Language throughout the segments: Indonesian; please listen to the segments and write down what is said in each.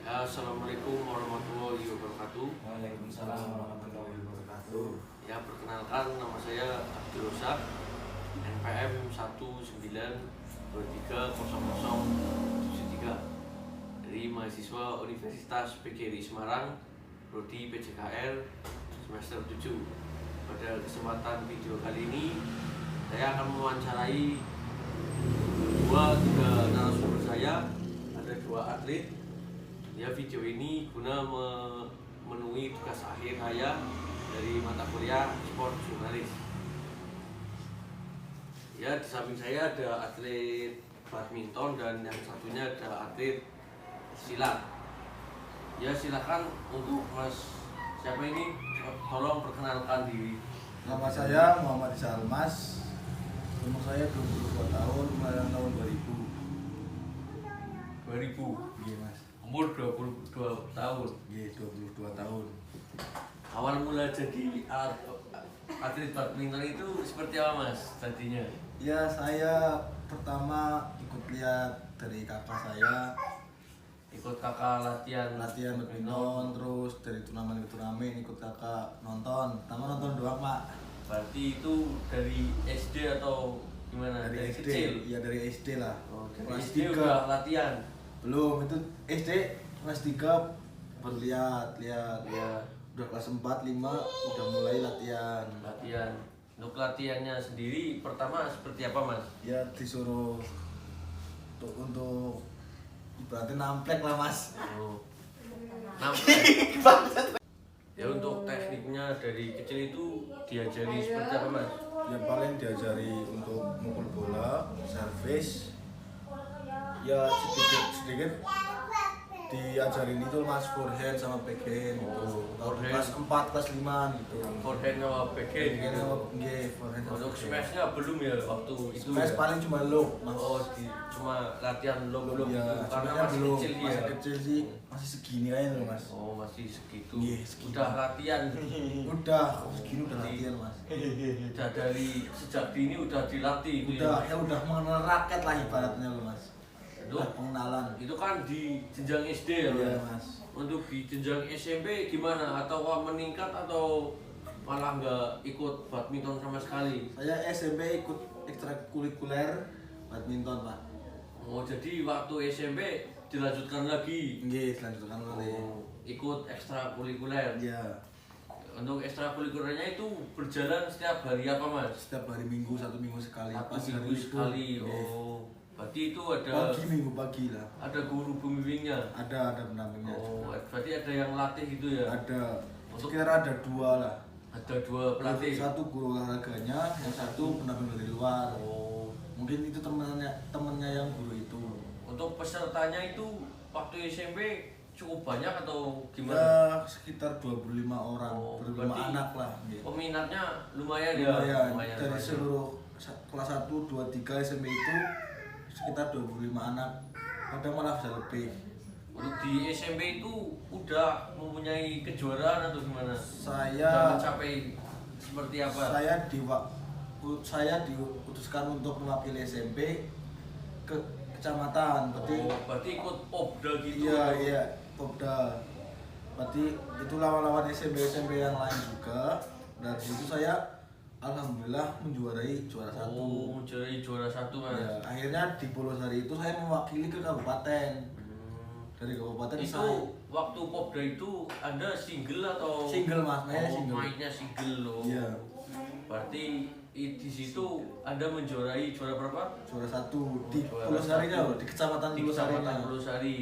Ya, Assalamualaikum warahmatullahi wabarakatuh. Waalaikumsalam warahmatullahi wabarakatuh. Ya, perkenalkan nama saya Abdul Rosak, NPM 19230073 dari mahasiswa Universitas PGRI Semarang, Prodi PJKR semester 7. Pada kesempatan video kali ini, saya akan mewawancarai tiga narasumber saya. Ada dua atlet. Ya, video ini guna memenuhi tugas akhir saya dari mata kuliah sport jurnalis. Ya, di samping saya ada atlet badminton dan yang satunya ada atlet silat. Ya, silakan untuk Mas siapa ini, tolong perkenalkan diri. Nama saya Muhammad Isa Almas. Umur saya 22 tahun, kelahiran tahun 2000. 2000. Iya, Mas. Umur 22 tahun. Iya, 22 tahun. Awal mula jadi atlet badminton itu seperti apa, Mas, tadinya? Ya, saya pertama ikut lihat dari kakak saya Ikut kakak latihan badminton, terus dari turnamen ke turnamen ikut kakak nonton. Pertama nonton doang, Pak. Berarti itu dari SD atau gimana? Dari SD. Kecil? Iya, dari SD lah. Oh, dari Kelas SD 3. udah latihan? Belum, itu SD kelas 3 berlihat Ya, udah kelas 4, 5 udah mulai latihan. Untuk latihannya sendiri pertama seperti apa, Mas? Ya disuruh untuk ibaratnya namplek lah, Mas. Oh. Nampak. Ya, untuk tekniknya dari kecil itu diajari seperti apa, Mas? Yang paling diajari untuk mukul bola, servis. Ya sedikit diajarin itu, Mas, forehand sama backhand gitu. Forehand. Kelas 4, kelas 5 gitu. Forehand sama backhand Backhand gitu. sama nggih, forehand sama Untuk backhand. smashnya belum ya waktu itu Smash ya? paling cuma low, Mas. Oh, cuma latihan belum Ya, gitu. Karena sebenarnya masih belum, kecil ya? masih kecil sih, masih segini aja loh, Mas. Oh, masih segitu. Iya, segitu. Udah latihan. Udah segini udah latihan, Mas. Udah dari sejak dini udah dilatih gitu Udah ya. udah mengenal raket lah ibaratnya loh, Mas. Itu, Udah pengenalan. itu kan di jenjang SD ya, Iya, Mas? Mas. Untuk di jenjang SMP gimana? Atau meningkat atau malah nggak ikut badminton sama sekali? Saya SMP ikut ekstrakurikuler badminton, Pak. Oh, jadi waktu SMP dilanjutkan lagi? Nggih, selanjutnya oleh. Oh, ikut ekstrakurikuler. Iya, Untuk ekstrakurikulernya itu berjalan setiap hari apa, Mas? setiap hari Minggu, 1 minggu sekali. Satu Pas hari minggu itu, sekali. nggih. Oh, berarti itu ada Minggu pagi lah. guru pembimbingnya. Ada pendampingnya. Oh, berarti ada yang latih gitu ya? Ada. Untuk- Sekitar ada 2 lah. Ada dua pelatih. Satu guru olahraganya, yang satu pendamping dari luar. Oh, Mungkin itu temennya yang guru itu. untuk pesertanya itu waktu SMP cukup banyak atau Ya gimana? sekitar 25 orang, Oh, 25 berarti anak lah. Gitu. Peminatnya lumayan Lumayan. ya? Dari banyak. seluruh kelas 1, 2, 3 SMP itu sekitar 25 anak. Kadang malah bisa lebih. Untuk di SMP itu udah mempunyai kejuaraan atau gimana? Udah Saya mencapai seperti apa? saya diputuskan untuk mewakili SMP ke kecamatan. Berarti ikut Popda gitu? Iya, Popda. Berarti itu lawan-lawan SMP yang lain juga. Dan di situ saya alhamdulillah menjuarai juara 1. Oh, jadi juara 1, Mas. Ya, akhirnya di Polosari itu saya mewakili ke kabupaten. Dari kabupaten Itu waktu Popda itu Anda single atau Single, Mas, mainnya single. mainnya single loh. Iya. Berarti di situ Anda menjuarai juara berapa? juara 1 di Juara Polosarinya 1. loh, di kecamatan Di Polosarinya. Kecamatan Polosari.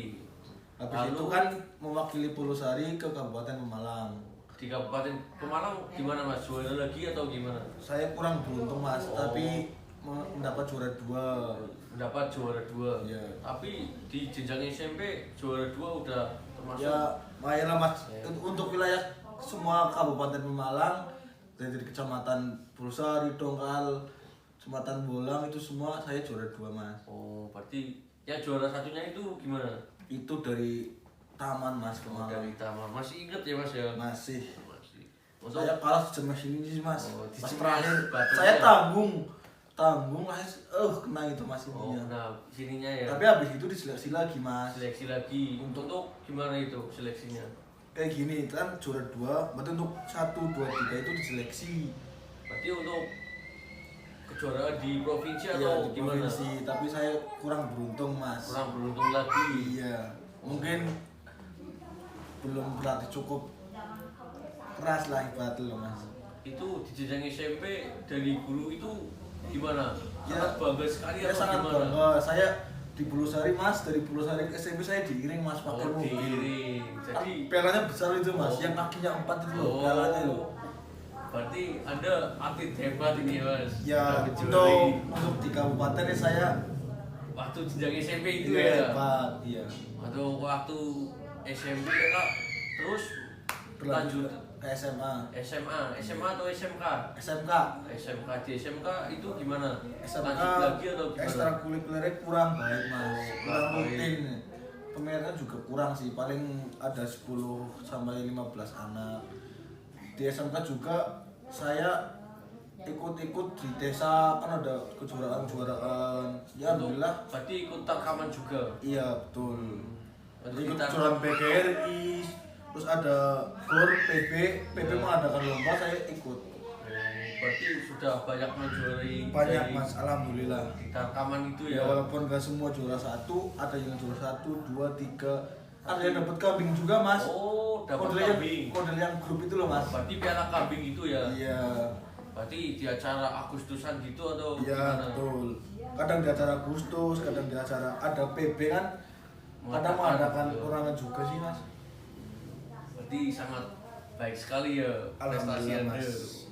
Habis Lalu, itu kan mewakili Polosari ke Kabupaten Pemalang. di Kabupaten Pemalang gimana, Mas? Juara lagi atau gimana? Saya kurang beruntung, Mas, Oh. tapi mendapat juara 2. Mendapat juara 2. Iya. Tapi di jenjang SMP juara 2 udah termasuk. Ya, lumayan lah, Mas. Ya. Untuk wilayah semua Kabupaten Pemalang, dari kecamatan Polosari, Dongkal, Kecamatan Bolang itu semua saya juara 2, Mas. Oh, berarti ya juara satunya itu gimana? Itu dari taman, Mas, Pemalang. Dari taman. Masih inget ya, Mas ya? Masih. Masih. Untuk Saya kalah sejam ini sih, Mas. Oh, di Pas Cimas, terakhir Batu saya ya? tanggung tanggung mas, kena itu mas Oh, ininya. nah sininya ya. Tapi habis itu diseleksi lagi mas. Seleksi lagi. Untuk gimana itu seleksinya? Kayak gini kan juara 2, berarti untuk 1, 2, 3 itu diseleksi. Berarti untuk kejuaraan di provinsi Iya atau di gimana? provinsi, tapi saya kurang beruntung mas. Kurang beruntung lagi. Iya, mungkin belum berlatih cukup keras lah ibaratnya loh mas. Itu di jenjang SMP dari guru itu gimana? Ya, Sangat bangga sekali Saya atau sangat gimana? bangga. Saya di Bulusari mas, dari Bulusari ke SMP saya diiring mas pakai Oh, mobil. diiring. Jadi Pialanya besar itu mas, Oh. yang kakinya 4 itu loh, pialanya loh. Berarti Anda atlet hebat ini mas. Ya Sudah menjuarai untuk di kabupaten ya saya waktu jenjang SMP itu iya, ya. hebat, iya. Atau waktu SMP ya kak, terus lanjut ke SMA, SMA atau SMK? SMK, SMK di SMK itu gimana? SMK Lanjut lagi atau gimana? ekstrakurikulernya kurang baik mas, Oh, kurang kurang baik. rutin. Pemainnya juga kurang sih, paling ada 10 sampai 15 anak. Di SMK juga saya ikut-ikut di desa kan ada kejuaraan-kejuaraan. Ya alhamdulillah. Berarti ikut rekaman juga. Iya betul. Berarti Ikut kita- kejuaraan PGRI, terus ada GOR PB mengadakan lomba saya ikut. Berarti sudah banyak menjuarai Banyak dari mas, alhamdulillah. kita rekaman itu Ya ya. walaupun gak semua juara 1, ada yang juara 1, 2, 3, ada yang dapat kambing juga mas. Oh, dapat Model kambing. model yang grup itu loh mas. Berarti piala kambing itu ya. Iya, Berarti di acara Agustusan gitu atau iya gimana? betul. Kadang di acara Agustus, kadang di acara ada PB kan, kadang mengadakan Iya. turnamen juga sih mas. Berarti sangat baik sekali ya prestasi Alhamdulillah, Anda. Mas.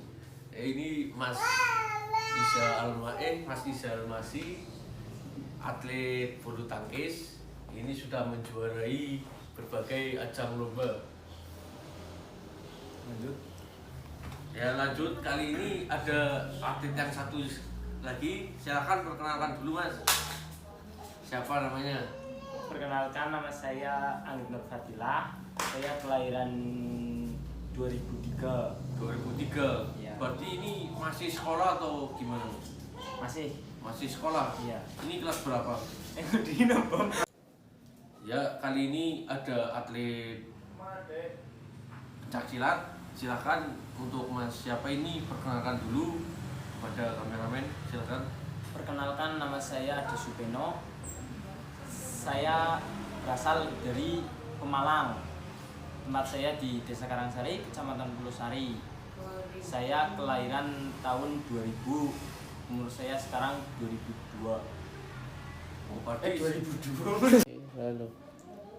Ini Mas Mas Isa Almasi, atlet bulu tangkis. Ini sudah menjuarai berbagai ajang lomba. Lanjut. Ya lanjut, kali ini ada atlet yang satu lagi. Silakan perkenalkan dulu Mas. Siapa namanya? Perkenalkan, nama saya Anggit Nur Fadilah. Saya kelahiran 2003. 2003. Iya. Berarti ini masih sekolah atau gimana? Masih. Masih sekolah. Iya. Ini kelas berapa? Di Bom. Ya, kali ini ada atlet pencaksilat. Silakan untuk Mas siapa ini perkenalkan dulu kepada kameramen. Silakan. Perkenalkan, nama saya Ade Supeno. Saya berasal dari Pemalang. Tempat saya di Desa Karangsari, Kecamatan Bulusari. Saya kelahiran tahun 2000. Umur saya sekarang 2002. Oh, berarti 2002. Lalu.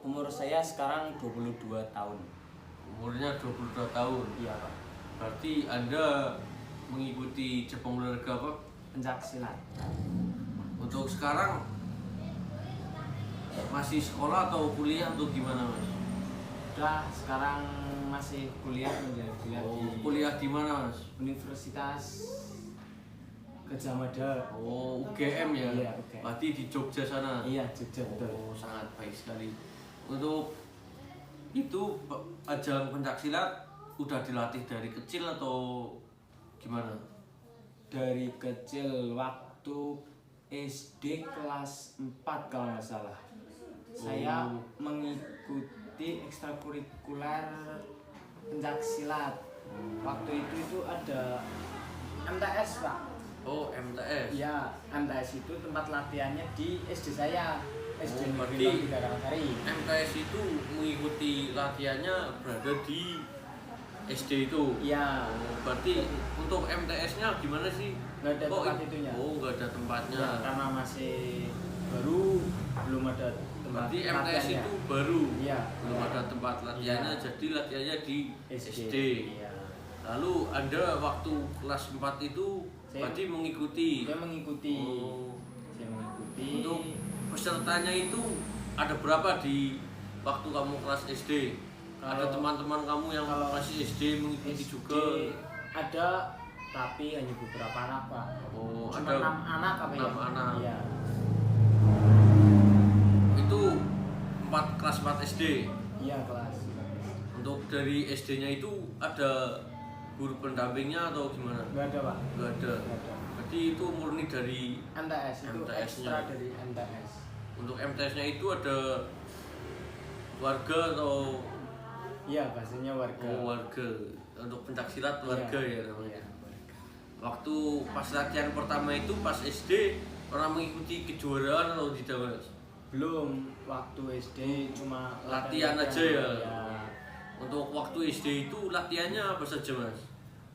Umur saya sekarang 22 tahun. umurnya 22 tahun. Iya, Pak. Berarti Anda mengikuti cabang olahraga apa? Pencaksilat. Untuk sekarang masih sekolah atau kuliah atau gimana Mas? Udah sekarang masih kuliah menjadi Oh, di kuliah di mana Mas? Universitas Gadjah Mada. Oh, UGM ya? Iya, UGM. Berarti di Jogja sana? Iya, Jogja betul. Oh, sangat baik sekali. Untuk itu ajang pencaksilat udah dilatih dari kecil atau gimana? Dari kecil waktu SD kelas 4 kalau nggak salah. Saya mengikuti ekstrakurikuler pencaksilat. Waktu itu ada MTS, Pak. Oh, MTS. Iya, MTS itu tempat latihannya di SD saya. SD Oh, Negeri berarti 3 Karangsari. MTS itu mengikuti latihannya berada di SD itu. Iya. Oh, berarti untuk MTS-nya gimana sih? Nggak ada Kok tempat itunya. Oh, nggak ada tempatnya. Ya, karena masih baru, belum ada tempat Berarti MTS latihannya. itu baru. Iya. Belum ada tempat latihannya, Iya. jadi latihannya di SD. Iya. Lalu Anda waktu kelas 4 itu berarti mengikuti. Saya mengikuti. Oh. Saya mengikuti. Untuk pesertanya itu ada berapa di waktu kamu kelas SD? Ada Kalau- teman-teman kamu yang kalau masih SD mengikuti SD juga? ada, tapi hanya beberapa anak, Pak. Oh, Cuma ada 6 anak apa ya? 6 anak. Iya. Itu kelas 4 SD. Iya, kelas. Untuk dari SD-nya itu ada guru pendampingnya atau gimana? Enggak ada, Pak. Nggak ada. Nggak ada. berarti itu murni dari MTS itu MTS-nya. ekstra dari MTS. Untuk MTS-nya itu ada warga atau Iya, bahasanya warga. warga. Untuk pencaksilat warga ya namanya. Iya, warga. Waktu pas latihan pertama itu pas SD pernah mengikuti kejuaraan atau tidak Mas? Belum, waktu SD cuma Latihan aja ya. Ya. Untuk waktu SD itu latihannya apa saja Mas?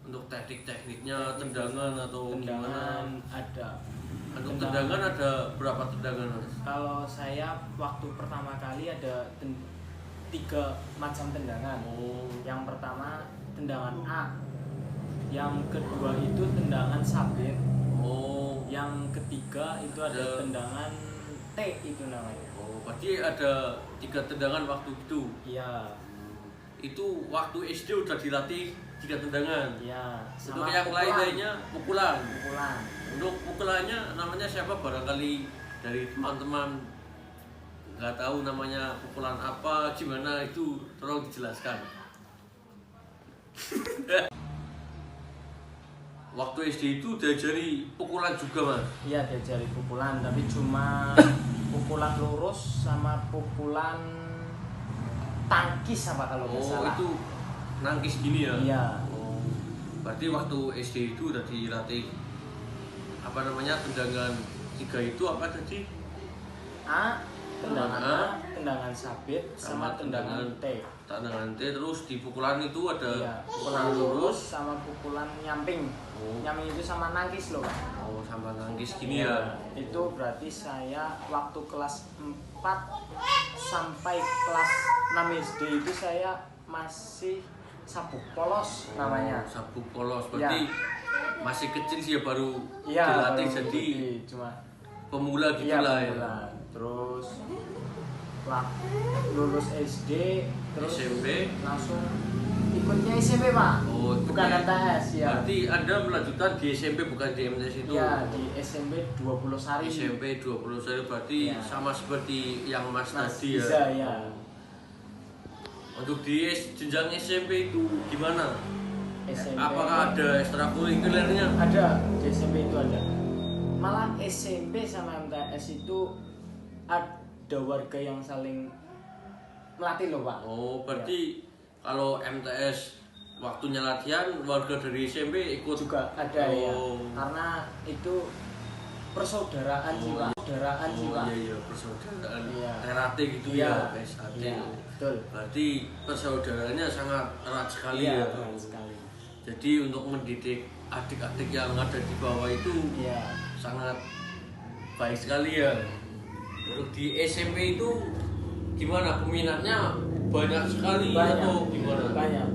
Untuk teknik-tekniknya, tendangan atau Tendangan gimana? ada. Untuk tendangan ada berapa tendangan Mas? Kalau saya waktu pertama kali ada 3 macam tendangan. Oh, Yang pertama tendangan A, yang kedua itu tendangan sabit, oh, yang ketiga itu ada Ada. tendangan T itu namanya. oh, berarti ada 3 tendangan waktu itu. Iya, Itu waktu SD udah dilatih 3 tendangan. iya. Untuk yang lain-lainnya pukulan. Pukulan. Untuk pukulannya namanya siapa barangkali dari teman-teman nggak tahu namanya pukulan apa gimana itu tolong dijelaskan. Waktu SD itu diajari pukulan juga Mas. Iya, diajari pukulan, tapi cuma pukulan lurus sama pukulan tangkis apa kalau nggak Oh salah. itu nangkis gini ya? Iya. Oh, berarti waktu SD itu udah dilatih apa namanya tendangan 3 itu apa tadi? A, tendangan A, A, tendangan sabit, sama tendangan T. Tendangan T terus di pukulan itu ada Iya, pukulan pukulan lurus. lurus sama pukulan nyamping. Oh. Nyamping itu sama nangkis loh, Pak. Oh sama nangkis gini Iya, ya? itu berarti saya waktu kelas 4 sampai kelas 6 SD itu saya masih sabuk polos namanya. Oh, sabuk polos berarti masih kecil sih ya baru Iya, dilatih baru jadi mengikuti, cuma pemula iya, gitulah ya. pemula. Terus lulus SD terus SMP langsung ikutnya SMP Pak. Oh, bukan ikutnya. MTS ya. Berarti Anda melanjutkan di SMP bukan di MTS itu? Ya, di SMP 20 Sari. SMP 20 Sari berarti Iya. sama seperti yang Mas, Mas tadi ya. Iza, ya. Untuk di jenjang SMP itu gimana? SMP. Apakah ada ekstrakurikulernya? Ada, di SMP itu ada. Malah SMP sama MTS itu ada warga yang saling melatih loh Pak. Oh, berarti kalau MTS waktunya latihan warga dari SMP ikut Juga ada ya. Oh. Karena itu persaudaraan sih Pak. Persaudaraan sih Pak. Iya iya persaudaraan Iya. terate gitu Iya. ya PSAT. Iya, betul. Berarti persaudaraannya sangat erat sekali Iya, ya. betul sekali. Jadi untuk mendidik adik-adik yang ada di bawah itu Iya. sangat baik sekali ya. Untuk di SMP itu gimana peminatnya banyak sekali atau gimana? Banyak.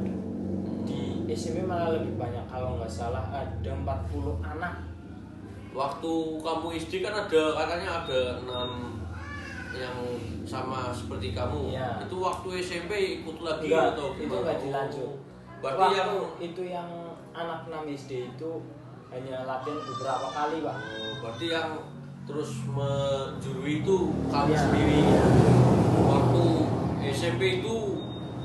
Di SMP malah lebih banyak, kalau nggak salah ada 40 anak. Waktu kamu SD kan ada katanya ada 6 yang sama seperti kamu. Iya. Itu waktu SMP ikut lagi Enggak, atau itu gimana? nggak dilanjut. Berarti Waktu yang itu yang anak 6 SD itu hanya latihan beberapa kali Pak. berarti yang terus menjurui itu kamu Iya. sendiri. Waktu SMP itu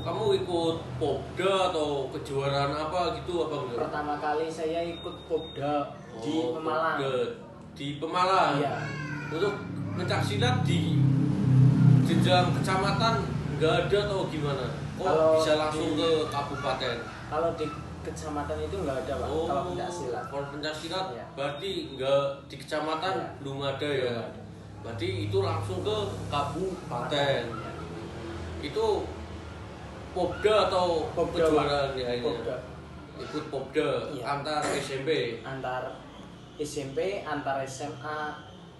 kamu ikut popda atau kejuaraan apa gitu apa enggak? Pertama kali saya ikut popda di Pemalang. Popda. Di Pemalang. Iya. Untuk pencaksilat di jenjang kecamatan nggak ada atau gimana? Kok Kalau bisa langsung di- ke kabupaten? Kalau di kecamatan itu nggak ada Pak. Kalau pencaksilat. Kalau pencaksilat Iya. berarti nggak di kecamatan Iya. belum ada ya. Belum ada. Berarti itu langsung ke kabupaten. Iya. Itu popda atau Popda, kejuaraan Pak. ya ini? Popda. Ikut popda Iya. antar SMP. Antar SMP, antar SMA,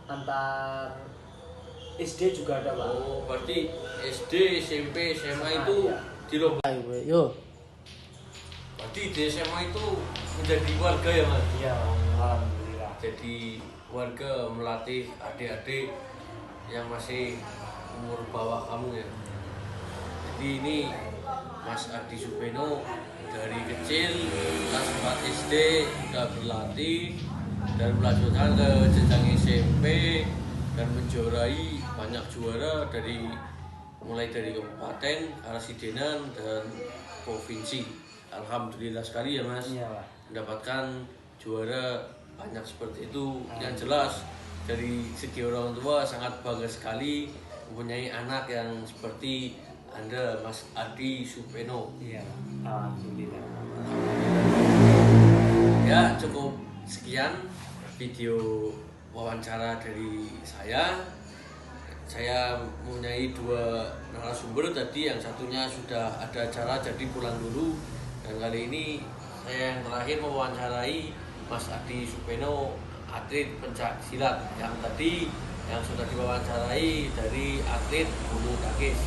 antar SD juga ada Pak. Oh, berarti SD, SMP, SMA itu Iya. dilomba. Yo. Berarti di SMA itu menjadi warga ya Mas? Iya, alhamdulillah. Jadi warga melatih adik-adik yang masih umur bawah kamu ya. Jadi ini Mas Adi Supeno dari kecil kelas 4 SD sudah berlatih dan melanjutkan ke jenjang SMP dan menjuarai banyak juara dari mulai dari kabupaten, Karasidenan dan provinsi. Alhamdulillah sekali ya Mas Iya Pak. mendapatkan juara banyak seperti itu. Yang jelas dari segi orang tua sangat bangga sekali mempunyai anak yang seperti Anda, Mas Adi Supeno. Iya, alhamdulillah. Ya, cukup sekian video wawancara dari saya. Saya mempunyai 2 narasumber tadi, yang satunya sudah ada acara jadi pulang dulu. Dan kali ini saya yang terakhir mewawancarai Mas Adi Supeno, atlet pencak silat. Yang tadi yang sudah diwawancarai dari atlet bulu tangkis.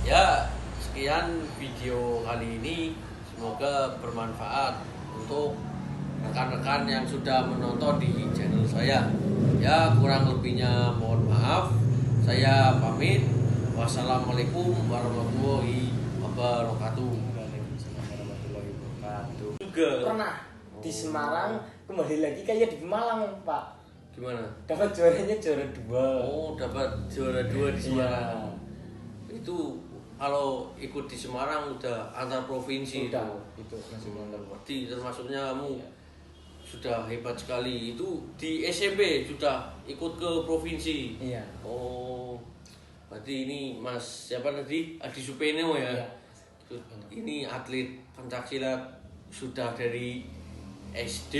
Ya, sekian video kali ini, semoga bermanfaat untuk rekan-rekan yang sudah menonton di channel saya. Ya, kurang lebihnya mohon maaf. Saya pamit. Wassalamualaikum warahmatullahi wabarakatuh. Waalaikumsalam warahmatullahi wabarakatuh. Juga Pernah di Semarang, kembali lagi kayak di Malang, Pak. gimana? Dapat juaranya juara 2. Oh, dapat juara 2 di Semarang. Itu kalau ikut di Semarang udah antar provinsi. Udah, itu masih mantap. Berarti termasuknya kamu sudah hebat sekali. Itu di SMP sudah ikut ke provinsi. Iya. Oh, berarti ini Mas siapa tadi? Adi Supeno ya. Iya. Ini atlet pencaksilat sudah dari SD,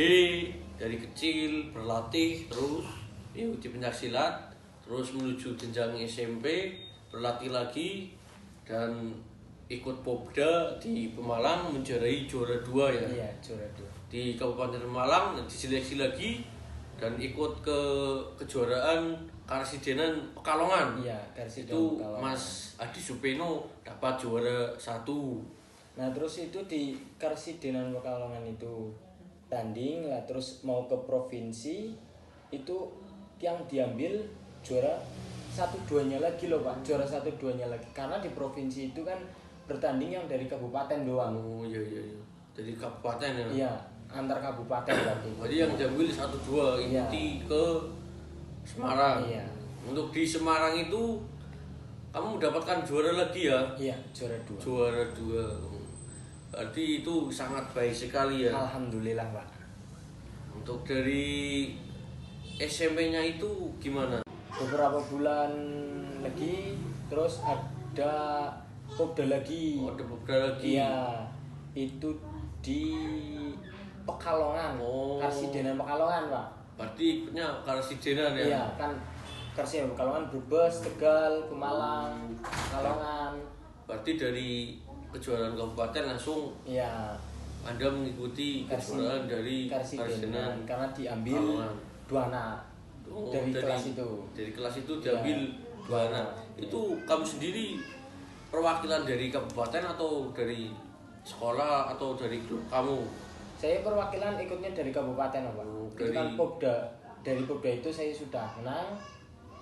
dari kecil berlatih terus mengikuti pencaksilat, terus menuju jenjang SMP berlatih lagi dan ikut Popda di Pemalang menjuarai juara 2 ya. Iya, juara 2. Di Kabupaten Pemalang diseleksi lagi dan ikut ke kejuaraan Karsidenan Pekalongan. Iya, Karsidenan Itu Pekalongan. Mas Adi Supeno dapat juara 1. Nah, terus itu di Karsidenan Pekalongan itu tanding lah, terus mau ke provinsi itu yang diambil juara 1-2-nya lagi loh, Pak. Juara 1-2-nya lagi. Karena di provinsi itu kan bertanding yang dari kabupaten doang. Oh iya iya iya. Dari kabupaten ya. Iya, antar kabupaten berarti. Jadi yang diambil 1-2 Iya. ikuti ke Semarang. Iya. Untuk di Semarang itu kamu mendapatkan juara lagi ya? Iya, juara 2. Juara 2. Berarti itu sangat baik sekali ya. Alhamdulillah, Pak. Untuk dari SMP-nya itu gimana? Beberapa bulan lagi terus ada Popda lagi. Oh, ada beberapa lagi. Iya, itu di Pekalongan. Oh. Karsidenan Pekalongan, Pak. Berarti ikutnya Karsidenan ya? Iya, kan Karsidenan Pekalongan Brebes, Tegal, Pemalang, Pekalongan. Berarti dari kejuaraan kabupaten langsung Iya, Anda mengikuti kejuaraan dari Karsidenan karena diambil Pekalongan. 2 anak Oh, dari kelas itu. Dari kelas itu diambil Iya. 2 anak. Itu kamu sendiri perwakilan dari kabupaten atau dari sekolah atau dari klub kamu? Saya perwakilan ikutnya dari kabupaten, Pak. Oh, Itu kan dari- Popda. Dari Popda itu saya sudah menang.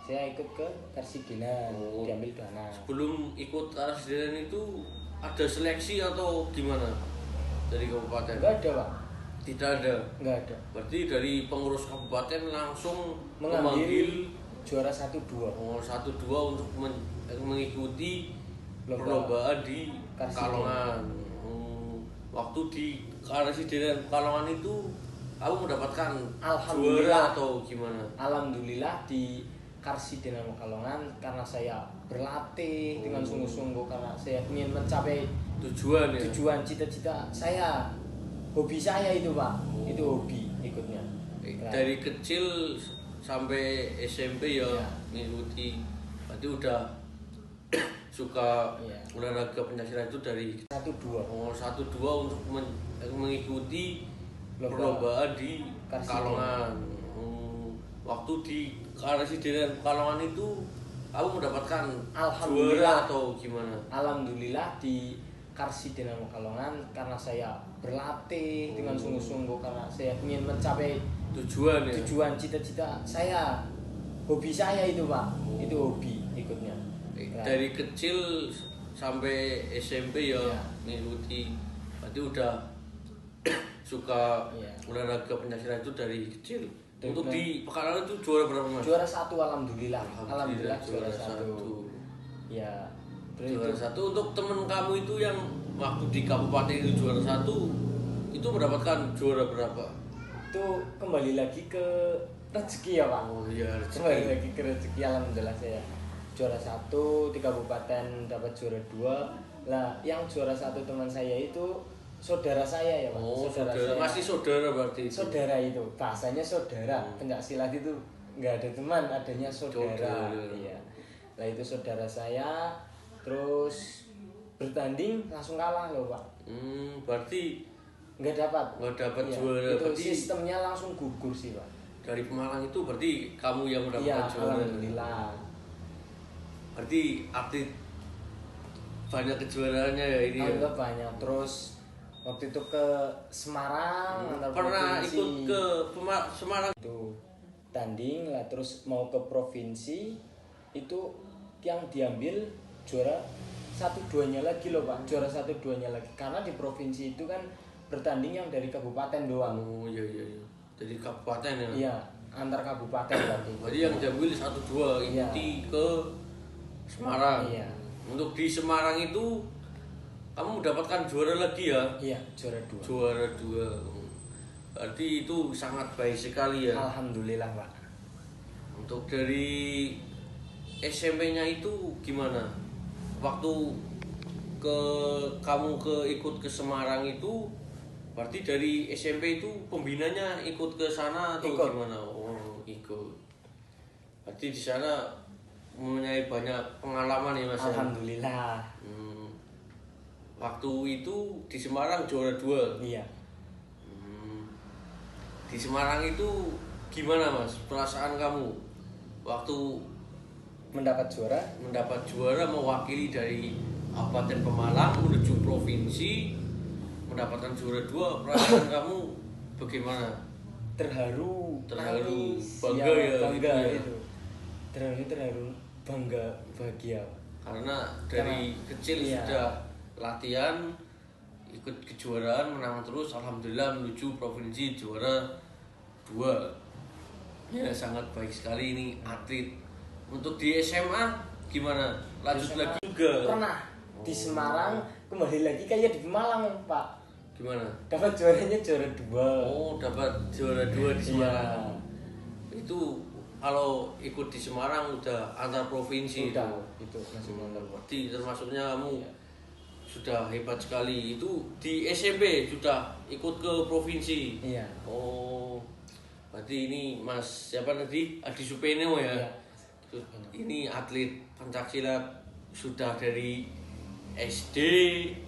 Saya ikut ke Karsidenan, Oh. diambil 2 anak. Sebelum ikut Karsidenan itu ada seleksi atau gimana dari kabupaten? Enggak ada, Pak. Tidak ada. Enggak ada. Berarti dari pengurus kabupaten langsung Mengambil memanggil juara 1-2. 1-2 untuk mengikuti Lomba. perlombaan di Karsidenan. Pekalongan. Waktu di Karsidenan Pekalongan itu kamu mendapatkan Alhamdulillah. juara atau gimana? Alhamdulillah di Karsidenan Pekalongan karena saya berlatih dengan sungguh-sungguh karena saya ingin mencapai Tujuan ya? tujuan cita-cita saya. Hobi saya itu, Pak. Itu hobi ikutnya. Nah, Dari kecil sampai SMP ya Iya. mengikuti. Berarti udah suka Iya. olahraga pencaksilat itu dari 1-2. 1-2 untuk mengikuti Lomba. perlombaan di Karsidenan. Pekalongan. Waktu di Karsidenan Pekalongan itu kamu mendapatkan Alhamdulillah. juara atau gimana? Alhamdulillah di Karsidenan Pekalongan karena saya berlatih dengan sungguh-sungguh karena saya ingin mencapai Tujuan ya? tujuan cita-cita saya. Hobi saya itu, Pak. Itu hobi ikutnya. Nah, Dari kecil sampai SMP ya Iya. mengikuti. Berarti udah suka Iya. olahraga pencaksilat itu dari kecil. Dari Untuk mana? di Pekalongan itu juara berapa Mas? juara 1 alhamdulillah. Alhamdulillah juara juara 1. satu. Ya. Terus Juara itu 1 untuk temen kamu itu yang waktu di kabupaten itu juara 1 itu mendapatkan juara berapa? itu kembali lagi ke rezeki ya Pak. Oh iya, Kembali rezeki. lagi ke rezeki, alhamdulillah saya juara 1 di kabupaten, dapat juara 2. Lah yang juara 1 teman saya itu saudara saya ya Pak. Oh, saudara. Saya. Masih saudara berarti itu. Saudara itu, bahasanya saudara. Pencak silat itu nggak ada teman, adanya saudara. Iya. Lah itu saudara saya, terus bertanding langsung kalah loh Pak. Berarti Nggak dapat. nggak dapat Iya, juara. itu Berarti sistemnya langsung gugur sih Pak. dari Pemalang itu berarti kamu yang Iya, mendapatkan juara. alhamdulillah. Berarti atlet banyak kejuaraannya ya ini. Ya? Alhamdulillah banyak. Terus waktu itu ke Semarang, antar Pernah provinsi. ikut ke Semarang. Itu tanding lah, terus mau ke provinsi, itu yang diambil juara 1-2-nya lagi loh Pak, juara 1-2-nya lagi, karena di provinsi itu kan bertanding yang dari kabupaten doang. Oh iya. Jadi kabupaten ya. Iya, antar kabupaten berarti. Berarti yang diambil 1-2 Iya. ikuti ke Semarang. Iya. Untuk di Semarang itu kamu mendapatkan juara lagi ya? Iya, juara 2. Juara 2. Berarti itu sangat baik sekali ya. Alhamdulillah Pak. Untuk dari SMP-nya itu gimana? Waktu kamu ikut ke Semarang itu berarti dari SMP itu pembinanya ikut ke sana atau Ikut. gimana? Oh, ikut. Berarti di sana mempunyai banyak pengalaman ya Mas. ya? Alhamdulillah. Waktu itu di Semarang juara 2. Iya. Di Semarang itu gimana Mas perasaan kamu waktu Mendapat juara. mendapat juara mewakili dari Kabupaten Pemalang menuju provinsi mendapatkan juara 2, perasaan kamu bagaimana? Terharu, Terharu, nangis. bangga ya, bangga itu ya. itu. Terharu, bangga, bahagia. Karena dari kecil iya. sudah latihan ikut kejuaraan menang terus, alhamdulillah menuju provinsi juara 2. Ya sangat baik sekali ini atlet. Untuk di SMA gimana? Lanjut SMA lagi juga? Pernah di Semarang, kembali lagi kayak di Malang Pak. Gimana? Dapat juaranya juara 2. Oh, dapat juara 2 di Semarang. Itu kalau ikut di Semarang udah antar provinsi. Udah, itu masih antar. Berarti termasuknya kamu Iya. sudah hebat sekali. Itu di SMP sudah ikut ke provinsi. Iya. Oh, berarti ini Mas siapa tadi? Adi Supeno ya. Iya. Ini atlet pencaksilat sudah dari SD,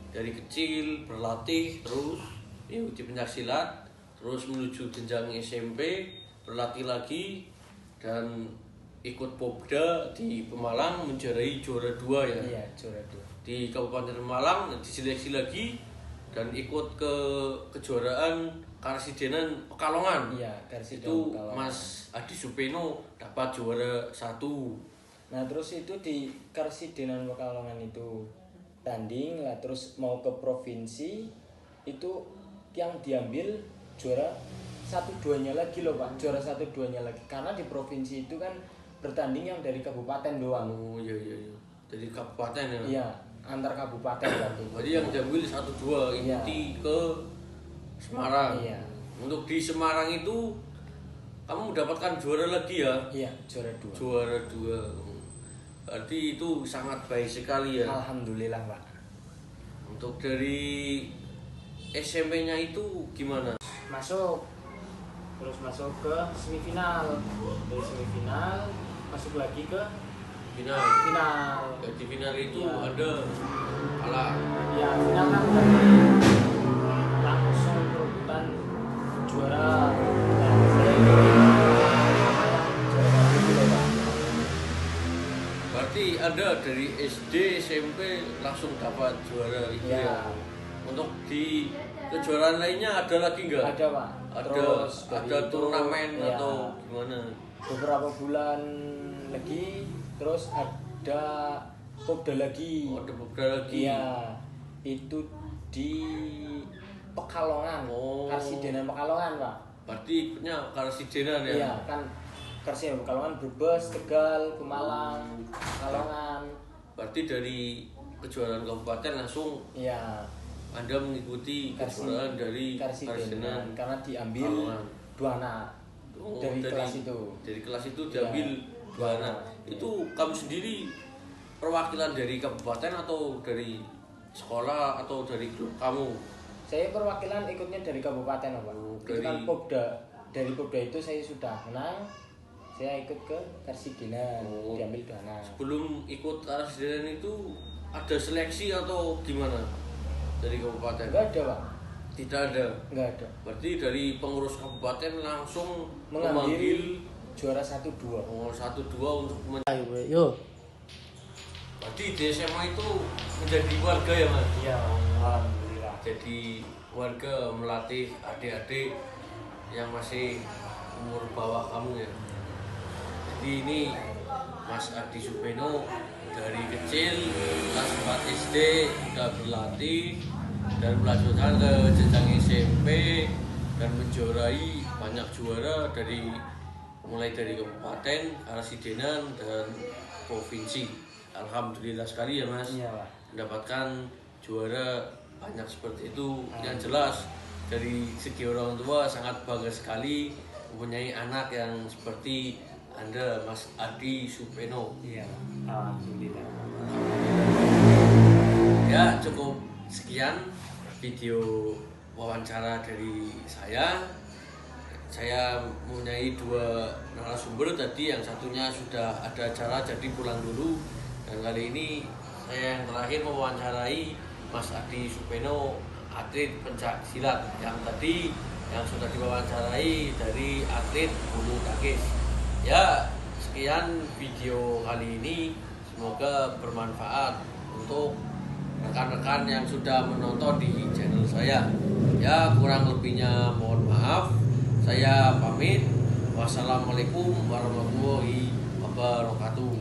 dari kecil berlatih terus mengikuti pencaksilat, terus menuju jenjang SMP berlatih lagi dan ikut Popda di Pemalang menjuarai juara 2 ya. Iya, juara 2. Di Kabupaten Pemalang diseleksi lagi dan ikut ke kejuaraan Karsidenan Pekalongan. Iya, Karsidenan Itu Pekalongan. Mas Adi Supeno dapat juara 1. Nah, terus itu di Karsidenan Pekalongan itu tanding lah, terus mau ke provinsi, itu yang diambil juara 1-2-nya lagi loh Pak, juara 1-2-nya lagi, karena di provinsi itu kan bertanding yang dari kabupaten doang. Oh iya. Jadi kabupaten ya. Iya, antar kabupaten berarti. Berarti yang diambil 1-2 ikuti ke Semarang. Iya. Untuk di Semarang itu kamu mendapatkan juara lagi ya? Iya, juara 2. Juara 2. Berarti itu sangat baik sekali ya. Alhamdulillah Pak. Untuk dari SMP-nya itu gimana? Masuk, terus masuk ke semifinal, dari semifinal masuk lagi ke Final. final. Ya, di final itu Iya. ada kalah. Ya, final kan berarti langsung perebutan juara. Nah, saya ini juara satu dulu Pak. Berarti ada dari SD, SMP langsung dapat juara itu Iya. ya. Untuk di kejuaraan lainnya ada lagi nggak? Ada Pak. Ada Terus dari ada itu, turnamen ya, atau gimana? beberapa bulan lagi, terus ada Popda lagi. Oh, ada beberapa lagi. Iya, itu di Pekalongan. Oh. Karsidenan Pekalongan Pak. Berarti ikutnya Karsidenan ya? Iya kan, Karsidenan Pekalongan, Brebes, Tegal, Pemalang, Pekalongan. Berarti dari kejuaraan kabupaten langsung Iya. Anda mengikuti kejuaraan dari Karsidenan Karsidenan karena diambil Pekalongan. 2 anak dari kelas itu. Dari kelas itu Iya. diambil 2 anak. Iya. Itu kamu sendiri perwakilan dari kabupaten atau dari sekolah atau dari grup kamu? Saya perwakilan ikutnya dari kabupaten, Pak. Itu kan Dari- Popda. Dari Popda itu saya sudah menang. Saya ikut ke Karsidenan, Oh. diambil 2 anak. Sebelum ikut Karsidenan itu ada seleksi atau gimana dari kabupaten? Enggak ada, Pak. Tidak ada. Enggak ada. Berarti dari pengurus kabupaten langsung Mengambil memanggil juara 1-2. 1-2 untuk Yo. Berarti di SMA itu menjadi warga ya Mas? Iya, alhamdulillah. Jadi warga melatih adik-adik yang masih umur bawah kamu ya. Jadi ini Mas Adi Supeno dari kecil kelas 4 SD sudah berlatih dan melanjutkan ke jenjang SMP dan menjuarai banyak juara mulai dari kabupaten, Karsidenan dan provinsi. Alhamdulillah sekali ya Mas. Iya, Pak. Mendapatkan juara banyak seperti itu. Yang jelas dari segi orang tua sangat bangga sekali mempunyai anak yang seperti Anda Mas Adi Supeno. Iya, alhamdulillah. Ya cukup sekian video wawancara dari saya. Saya mempunyai 2 narasumber tadi, yang satunya sudah ada acara jadi pulang dulu, dan kali ini saya yang terakhir mewawancarai Mas Adi Supeno, atlet pencak silat, yang tadi yang sudah diwawancarai dari atlet bulu tangkis. Ya sekian video kali ini, semoga bermanfaat untuk rekan-rekan yang sudah menonton di channel saya. Ya kurang lebihnya mohon maaf. Saya pamit. Wassalamualaikum warahmatullahi wabarakatuh.